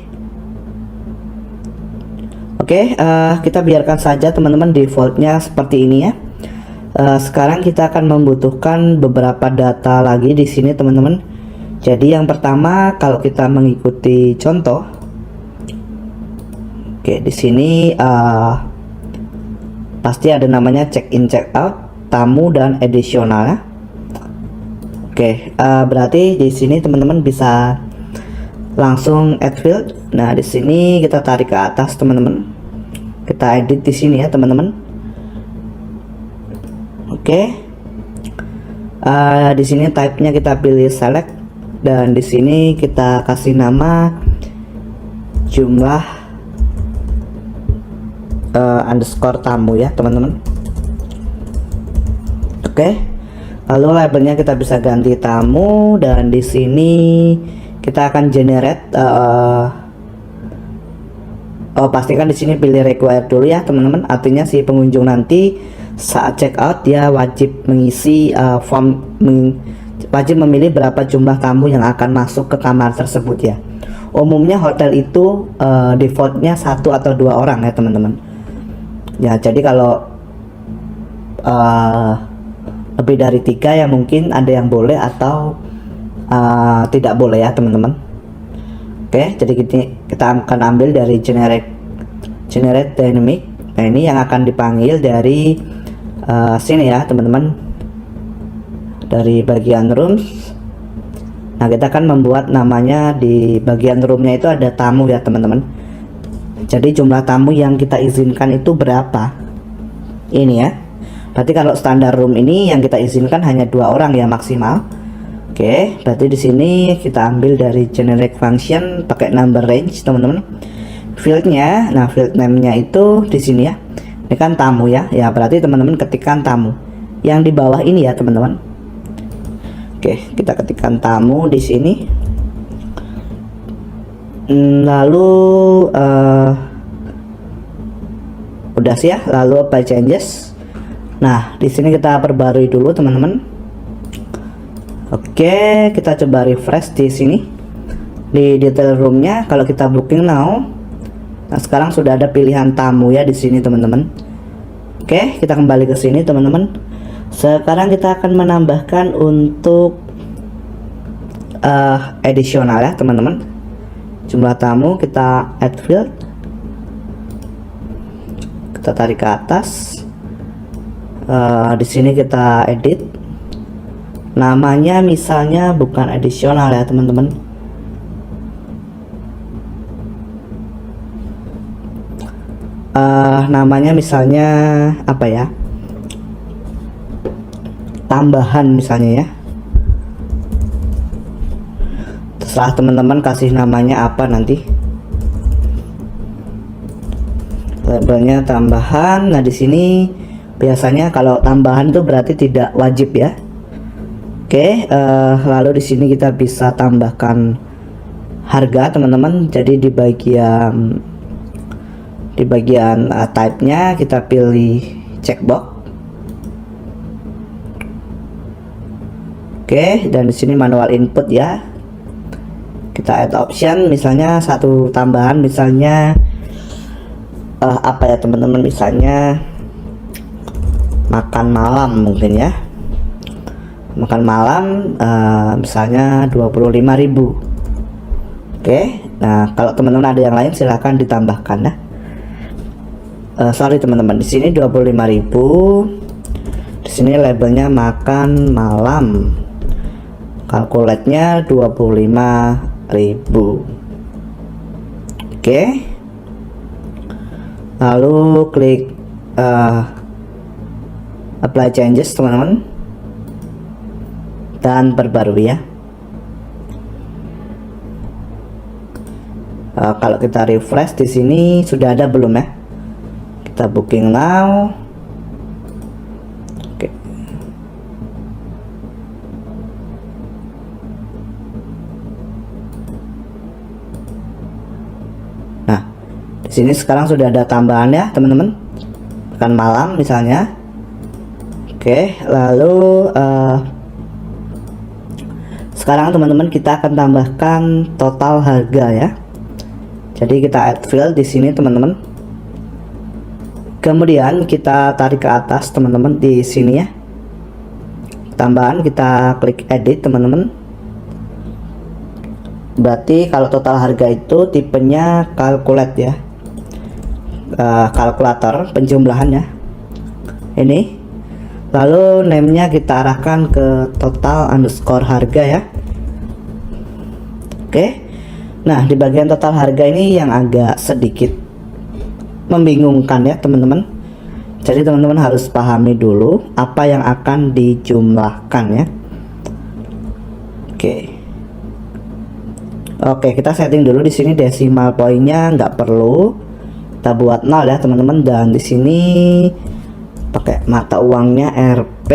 Oke, kita biarkan saja teman-teman defaultnya seperti ini ya. Sekarang kita akan membutuhkan beberapa data lagi di sini teman-teman. Jadi yang pertama, kalau kita mengikuti contoh, oke, di sini pasti ada namanya check in, check out, tamu, dan additional ya. Oke, berarti di sini teman-teman bisa langsung add field. Nah, di sini kita tarik ke atas teman-teman, kita edit di sini ya teman-teman. Oke, di sini type-nya kita pilih select, dan di sini kita kasih nama jumlah underscore tamu ya teman-teman. Oke, lalu labelnya kita bisa ganti tamu, dan di sini kita akan generate. Pastikan di sini pilih require dulu ya teman-teman. Artinya si pengunjung nanti saat check out dia wajib mengisi wajib memilih berapa jumlah tamu yang akan masuk ke kamar tersebut ya. Umumnya hotel itu defaultnya 1 atau 2 orang ya teman-teman. Ya, jadi kalau lebih dari 3 ya mungkin ada yang boleh atau tidak boleh ya teman-teman. Oke, jadi kita akan ambil dari generate dynamic. Nah, ini yang akan dipanggil dari sini ya teman-teman, dari bagian rooms. Nah, kita akan membuat namanya di bagian roomnya itu ada tamu ya teman-teman. Jadi jumlah tamu yang kita izinkan itu berapa, ini ya. Berarti kalau standar room ini yang kita izinkan hanya 2 orang ya maksimal. Oke, berarti di sini kita ambil dari generate function pakai number range teman-teman. Fieldnya, nah field name-nya itu di sini ya. Ini kan tamu ya, ya berarti teman-teman ketikkan tamu yang di bawah ini ya teman-teman. Oke, kita ketikkan tamu di sini. Lalu udah sih ya. Lalu apply changes. Nah, di sini kita perbarui dulu teman-teman. Oke, kita coba refresh di sini. Di detail roomnya kalau kita booking now, nah sekarang sudah ada pilihan tamu ya di sini teman-teman. Oke, kita kembali ke sini teman-teman. Sekarang kita akan menambahkan untuk additional ya teman-teman. Jumlah tamu kita add field, kita tarik ke atas. Di sini kita edit. Namanya misalnya bukan additional ya teman-teman. Namanya misalnya apa ya? Tambahan misalnya ya. Terserah teman-teman kasih namanya apa nanti. Labelnya tambahan. Nah, di sini biasanya kalau tambahan itu berarti tidak wajib ya. Oke, lalu di sini kita bisa tambahkan harga teman-teman. Jadi di bagian type-nya kita pilih checkbox. Oke, dan di sini manual input ya. Kita add option, misalnya satu tambahan, misalnya apa ya teman-teman, misalnya makan malam mungkin ya. Makan malam misalnya 25.000. Oke, nah kalau teman-teman ada yang lain silahkan ditambahkan ya. Sorry teman-teman, di sini 25.000. Di sini labelnya makan malam. Kalkulatnya 25.000. Oke. Lalu klik apply changes teman-teman. Dan perbarui ya. Kalau kita refresh di sini sudah ada belum ya? Kita booking now. Oke. Nah, di sini sekarang sudah ada tambahan ya, teman-teman. Makan malam misalnya. Oke, lalu sekarang teman-teman kita akan tambahkan total harga ya. Jadi kita add field di sini teman-teman. Kemudian kita tarik ke atas teman-teman di sini ya. Tambahan kita klik edit teman-teman. Berarti kalau total harga itu tipenya calculate ya. Kalkulator penjumlahan ya. Ini. Lalu name-nya kita arahkan ke total underscore harga ya. Oke. Nah, di bagian total harga ini yang agak sedikit membingungkan ya teman-teman. Jadi teman-teman harus pahami dulu apa yang akan dijumlahkan ya. Oke, kita setting dulu di sini decimal poinnya nggak perlu, kita buat 0 ya teman-teman. Dan di sini pakai mata uangnya Rp,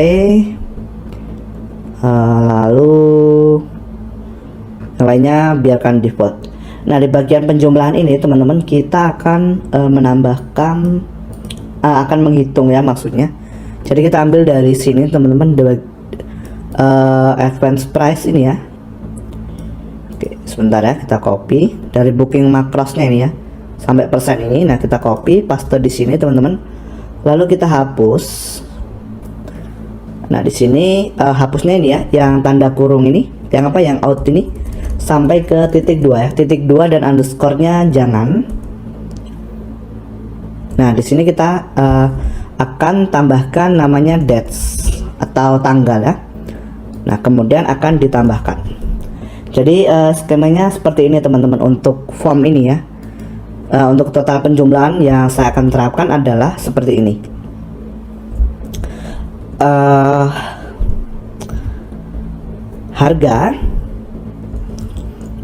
lalu yang lainnya biarkan default. Nah, di bagian penjumlahan ini teman-teman kita akan menambahkan akan menghitung ya maksudnya. Jadi kita ambil dari sini teman-teman, advance price ini ya. Oke, sebentar ya, kita copy dari booking makrosnya ini ya, sampai persen ini. Nah, kita copy paste di sini teman-teman, lalu kita hapus. Nah, di sini hapusnya ini ya, yang tanda kurung ini, yang apa, yang out ini, sampai ke titik 2 ya, titik 2 dan underscore-nya jangan. Nah, di sini kita akan tambahkan namanya dates atau tanggal ya. Nah, kemudian akan ditambahkan. Jadi skemanya seperti ini teman-teman untuk form ini ya. Untuk total penjumlahan yang saya akan terapkan adalah seperti ini. Harga,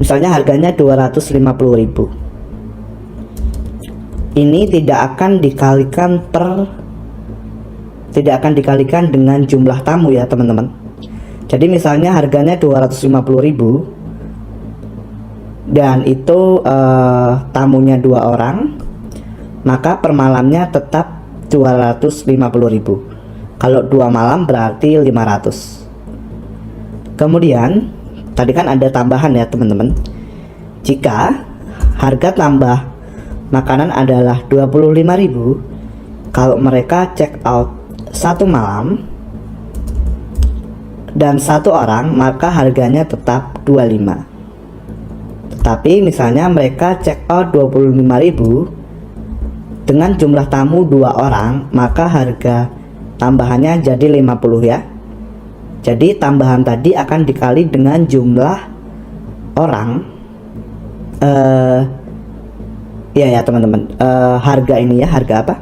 misalnya harganya 250.000. Ini tidak akan dikalikan dengan jumlah tamu ya teman-teman. Jadi misalnya harganya 250.000 dan itu tamunya 2 orang, maka per malamnya tetap 250.000. Kalau 2 malam berarti 500. Kemudian tadi kan ada tambahan ya teman-teman. Jika harga tambah makanan adalah 25.000, kalau mereka check out 1 malam dan 1 orang, maka harganya tetap 25. Tetapi misalnya mereka check out 25.000 dengan jumlah tamu 2 orang, maka harga tambahannya jadi 50 ya. Jadi tambahan tadi akan dikali dengan jumlah orang. Ya teman-teman, harga ini ya, harga apa?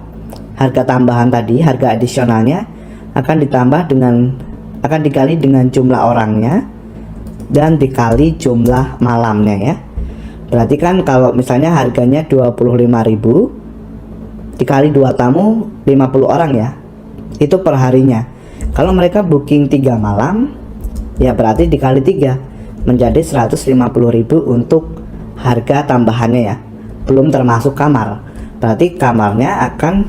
Harga tambahan tadi, harga adisionalnya akan dikali dengan jumlah orangnya dan dikali jumlah malamnya ya. Berarti kan kalau misalnya harganya 25.000 dikali 2 tamu 50 orang ya, itu per harinya. Kalau mereka booking 3 malam ya berarti dikali 3 menjadi 150.000 untuk harga tambahannya ya, belum termasuk kamar. Berarti kamarnya akan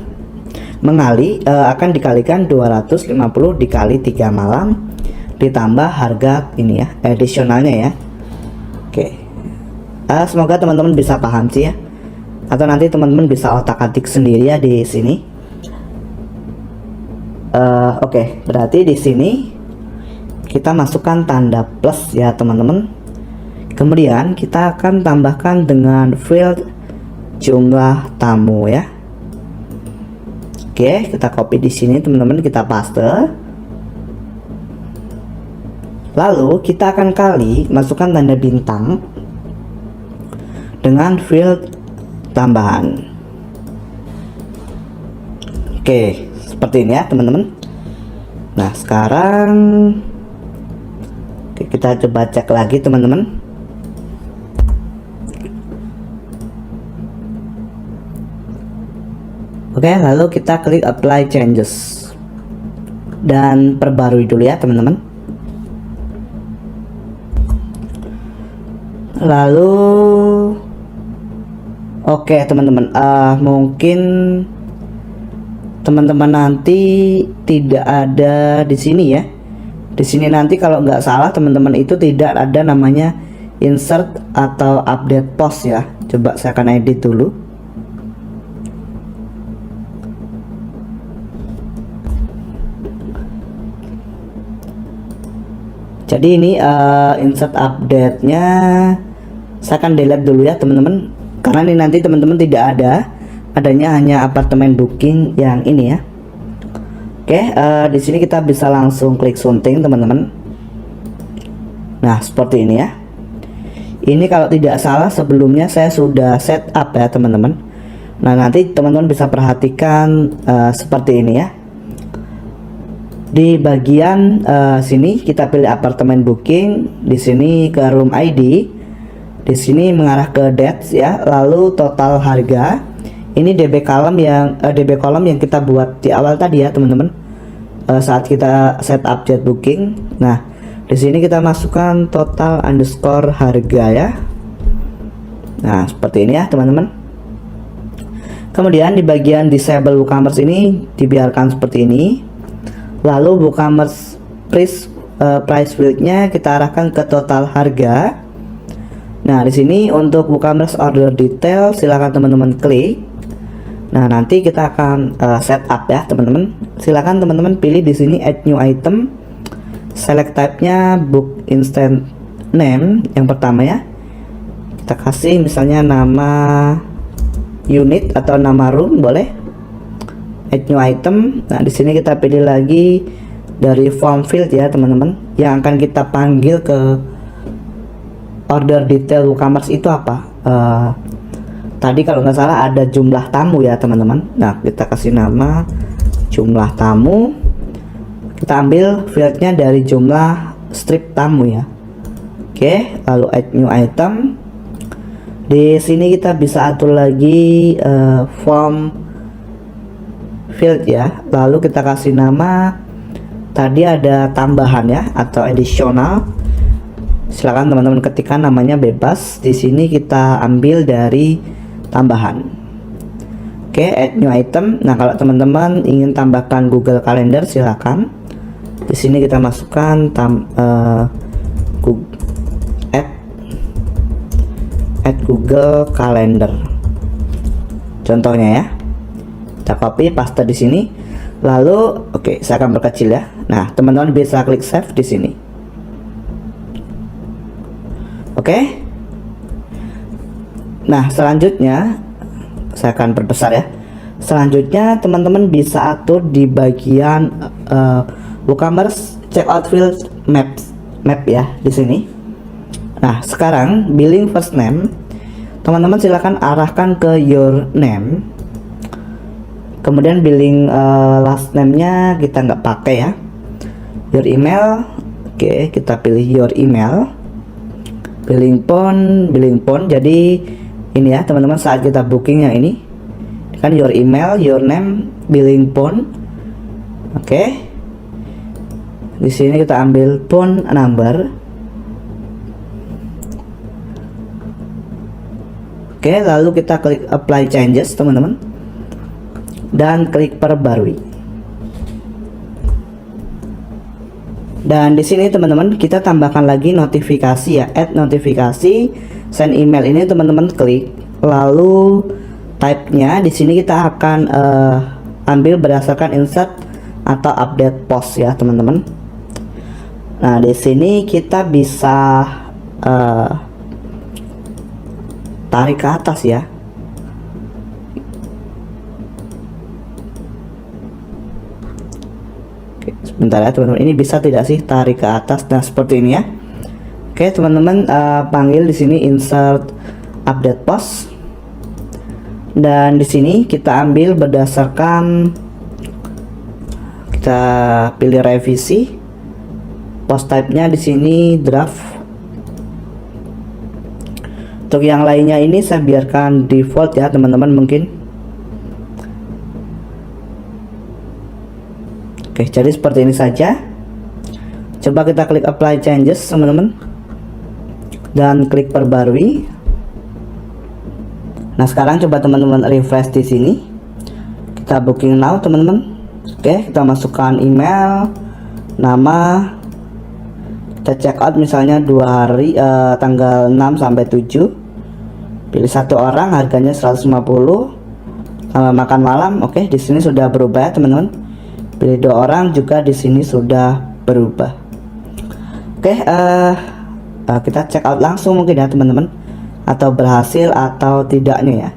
dikalikan 250 dikali 3 malam ditambah harga ini ya, additionalnya ya. Oke, semoga teman-teman bisa paham sih ya, atau nanti teman-teman bisa otak-atik sendiri ya di sini. Oke, berarti di sini kita masukkan tanda plus ya teman-teman. Kemudian kita akan tambahkan dengan field jumlah tamu ya. Oke, kita copy di sini teman-teman, kita paste. Lalu kita akan kali masukkan tanda bintang dengan field tambahan. Oke, seperti ini ya teman-teman. Nah sekarang kita coba cek lagi teman-teman. Oke, lalu kita klik apply changes dan perbarui dulu ya teman-teman. Lalu oke teman-teman, mungkin teman-teman nanti tidak ada di sini ya. Di sini nanti kalau nggak salah teman-teman itu tidak ada namanya insert atau update post ya. Coba saya akan edit dulu. Jadi ini insert update-nya saya akan delete dulu ya teman-teman, karena ini nanti teman-teman tidak adanya hanya apartemen booking yang ini ya. Oke, di sini kita bisa langsung klik sunting teman-teman. Nah seperti ini ya. Ini kalau tidak salah sebelumnya saya sudah set up ya teman-teman. Nah nanti teman-teman bisa perhatikan seperti ini ya. Di bagian sini kita pilih apartemen booking, di sini ke room ID, di sini mengarah ke dates ya, lalu total harga. Ini DB column yang kita buat di awal tadi ya teman-teman, saat kita set up jet booking. Nah di sini kita masukkan total underscore harga ya. Nah seperti ini ya teman-teman. Kemudian di bagian disable WooCommerce ini dibiarkan seperti ini. Lalu WooCommerce price field-nya kita arahkan ke total harga. Nah di sini untuk WooCommerce order detail silakan teman-teman klik. Nah nanti kita akan set up ya teman-teman. Silakan teman-teman pilih di sini add new item, select type-nya book instant name yang pertama ya. Kita kasih misalnya nama unit atau nama room boleh. Add new item. Nah di sini kita pilih lagi dari form field ya teman-teman, yang akan kita panggil ke order detail WooCommerce itu apa. Tadi kalau nggak salah ada jumlah tamu ya teman-teman. Nah kita kasih nama jumlah tamu, kita ambil fieldnya dari jumlah strip tamu ya. Oke, lalu add new item. Di sini kita bisa atur lagi form field ya, lalu kita kasih nama, tadi ada tambahan ya atau additional, silakan teman-teman ketikkan namanya bebas. Di sini kita ambil dari tambahan. Oke, add new item. Nah kalau teman-teman ingin tambahkan Google Calendar silakan, di sini kita Google Calendar. Contohnya ya. Kita copy paste di sini. Lalu oke, saya akan perkecil ya. Nah, teman-teman bisa klik save di sini. Oke. Nah, selanjutnya saya akan perbesar ya. Selanjutnya teman-teman bisa atur di bagian WooCommerce checkout field map ya di sini. Nah, sekarang billing first name teman-teman silakan arahkan ke your name. Kemudian billing last name-nya kita nggak pakai ya. Your email, oke, kita pilih your email. Billing phone. Jadi ini ya teman-teman, saat kita bookingnya ini kan your email, your name, billing phone. Oke. Di sini kita ambil phone number. Oke, lalu kita klik apply changes teman-teman. Dan klik perbarui. Dan di sini teman-teman kita tambahkan lagi notifikasi ya, add notifikasi, send email ini teman-teman klik. Lalu type-nya di sini kita akan ambil berdasarkan insert atau update post ya teman-teman. Nah, di sini kita bisa tarik ke atas ya. Sebentar ya teman-teman, ini bisa tidak sih tarik ke atas? Nah, seperti ini ya. Oke teman-teman, panggil di sini insert update post, dan di sini kita ambil berdasarkan, kita pilih revisi, post type-nya di sini draft. Untuk yang lainnya ini saya biarkan default ya teman-teman mungkin. Oke, jadi seperti ini saja. Coba kita klik apply changes teman-teman dan klik perbarui. Nah, sekarang coba teman-teman refresh di sini. Kita booking now teman-teman. Oke, kita masukkan email, nama, kita check out misalnya 2 hari, tanggal 6 sampai 7. Pilih satu orang, harganya 150, sama makan malam. Oke, di sini sudah berubah ya teman-teman. Pilih 2 orang juga di sini sudah berubah. Oke, kita check out langsung mungkin ya teman-teman, atau berhasil atau tidaknya ya,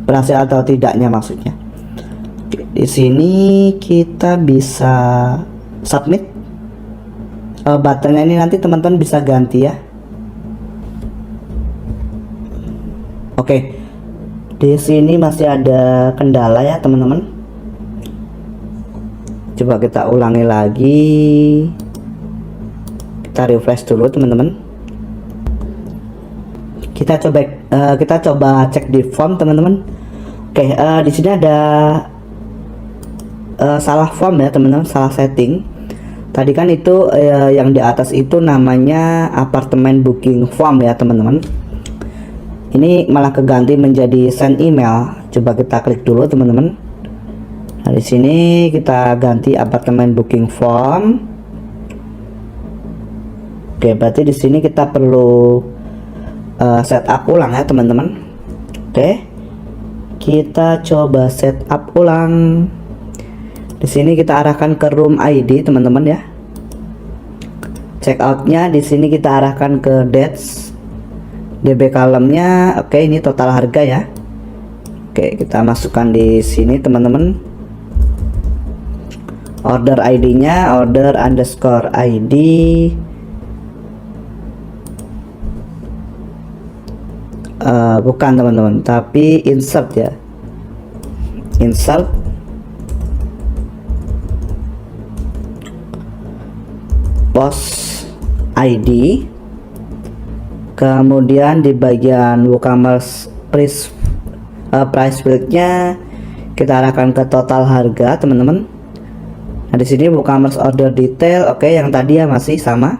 berhasil atau tidaknya maksudnya. Oke, di sini kita bisa submit. Buttonnya ini nanti teman-teman bisa ganti ya. Oke, di sini masih ada kendala ya teman-teman. Coba kita ulangi lagi. Kita refresh dulu teman-teman. Kita coba cek di form teman-teman. Oke, di sini ada salah form ya teman-teman, salah setting. Tadi kan itu yang di atas itu namanya apartemen booking form ya teman-teman. Ini malah keganti menjadi send email. Coba kita klik dulu teman-teman. Nah, di sini kita ganti apartemen booking form. Oke, berarti di sini kita perlu setup ulang ya teman-teman. Oke, kita coba setup ulang. Di sini kita arahkan ke room ID teman-teman ya. Checkoutnya di sini kita arahkan ke dates. DB column-nya, oke, ini total harga ya. Oke, kita masukkan di sini teman-teman. Order ID-nya order underscore ID. Bukan teman-teman, tapi insert ya. Insert post ID. Kemudian di bagian WooCommerce price field-nya kita arahkan ke total harga teman-teman. Nah, di sini WooCommerce order detail, oke, yang tadi ya masih sama.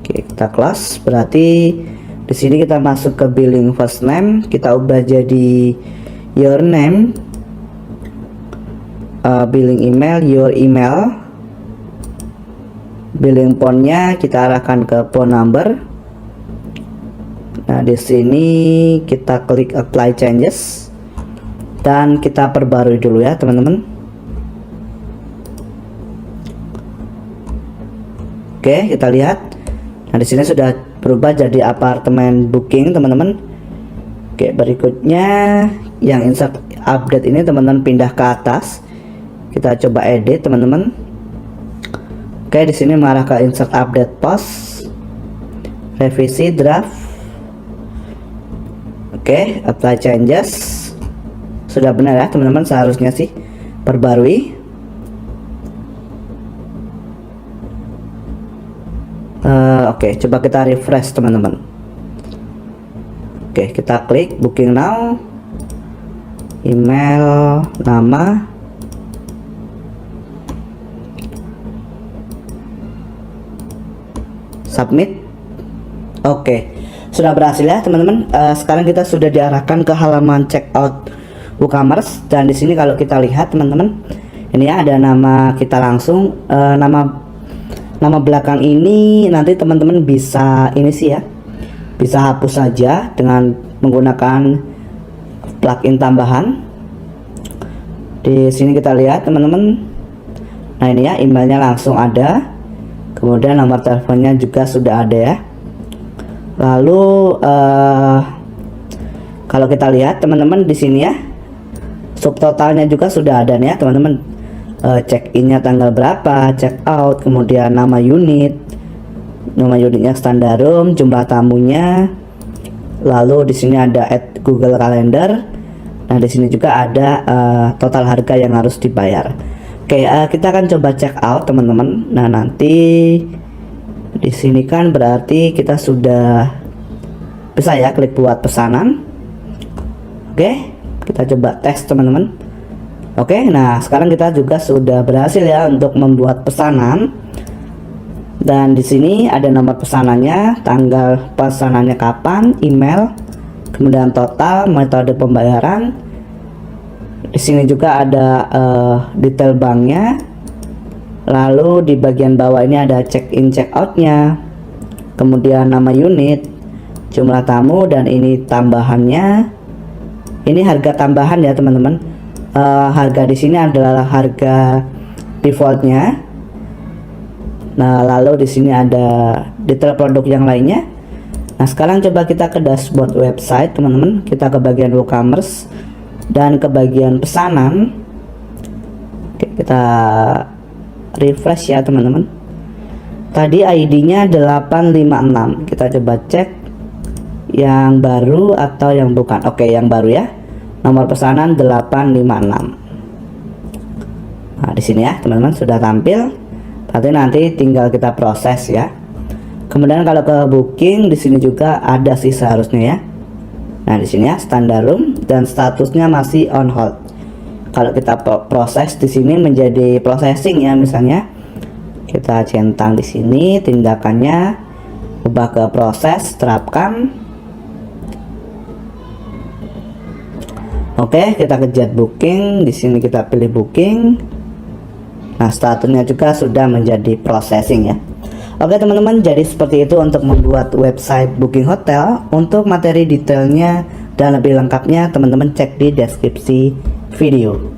Oke, kita close. Berarti di sini kita masuk ke billing first name, kita ubah jadi your name, billing email, your email, billing phone-nya kita arahkan ke phone number. Nah, di sini kita klik apply changes dan kita perbarui dulu ya, teman-teman. Oke, kita lihat. Nah, di sini sudah berubah jadi apartemen booking, teman-teman. Oke, berikutnya yang insert update ini teman-teman pindah ke atas. Kita coba edit, teman-teman. Oke, di sini mengarah ke insert update post, revisi draft. Oke, apply changes. Sudah benar ya, teman-teman, seharusnya sih perbarui. Oke, coba kita refresh, teman-teman. Oke, kita klik booking now, email, nama, submit. Oke, sudah berhasil ya, teman-teman. Sekarang kita sudah diarahkan ke halaman checkout WooCommerce, dan di sini kalau kita lihat, teman-teman, ini ya ada nama kita langsung. Nama belakang ini nanti teman-teman bisa ini sih ya, bisa hapus saja dengan menggunakan plugin tambahan. Di sini kita lihat, teman-teman. Nah, ini ya, emailnya langsung ada, kemudian nomor teleponnya juga sudah ada ya. Lalu kalau kita lihat, teman-teman, di sini ya, subtotalnya juga sudah ada nih ya, teman-teman. Check innya tanggal berapa, check out, kemudian nama unitnya standar room, jumlah tamunya. Lalu di sini ada add Google Calendar. Nah, di sini juga ada total harga yang harus dibayar. Oke, kita akan coba check out, teman-teman. Nah, nanti di sini kan berarti kita sudah bisa ya klik buat pesanan. Oke, kita coba tes, teman-teman. Oke, nah sekarang kita juga sudah berhasil ya untuk membuat pesanan. Dan di sini ada nomor pesanannya, tanggal pesanannya kapan, email, kemudian total, metode pembayaran. Di sini juga ada detail banknya. Lalu di bagian bawah ini ada check in check outnya, kemudian nama unit, jumlah tamu, dan ini tambahannya. Ini harga tambahan ya, teman-teman. Harga di sini adalah harga defaultnya. Nah, lalu di sini ada detail produk yang lainnya. Nah, sekarang coba kita ke dashboard website, teman-teman. Kita ke bagian WooCommerce dan ke bagian pesanan. Oke, kita refresh ya, teman-teman. Tadi ID-nya 856. Kita coba cek yang baru atau yang bukan. Oke, yang baru ya. Nomor pesanan 856. Nah, di sini ya, teman-teman, sudah tampil. Berarti nanti tinggal kita proses ya. Kemudian kalau ke booking, di sini juga ada sih seharusnya ya. Nah, di sini ya, standar room dan statusnya masih on hold. Kalau kita proses di sini menjadi processing ya, misalnya kita centang di sini tindakannya, ubah ke proses, terapkan. Oke, kita ke jet booking. Di sini kita pilih booking. Nah, statusnya juga sudah menjadi processing ya. Oke, teman-teman, jadi seperti itu untuk membuat website booking hotel. Untuk materi detailnya dan lebih lengkapnya, teman-teman cek di deskripsi video.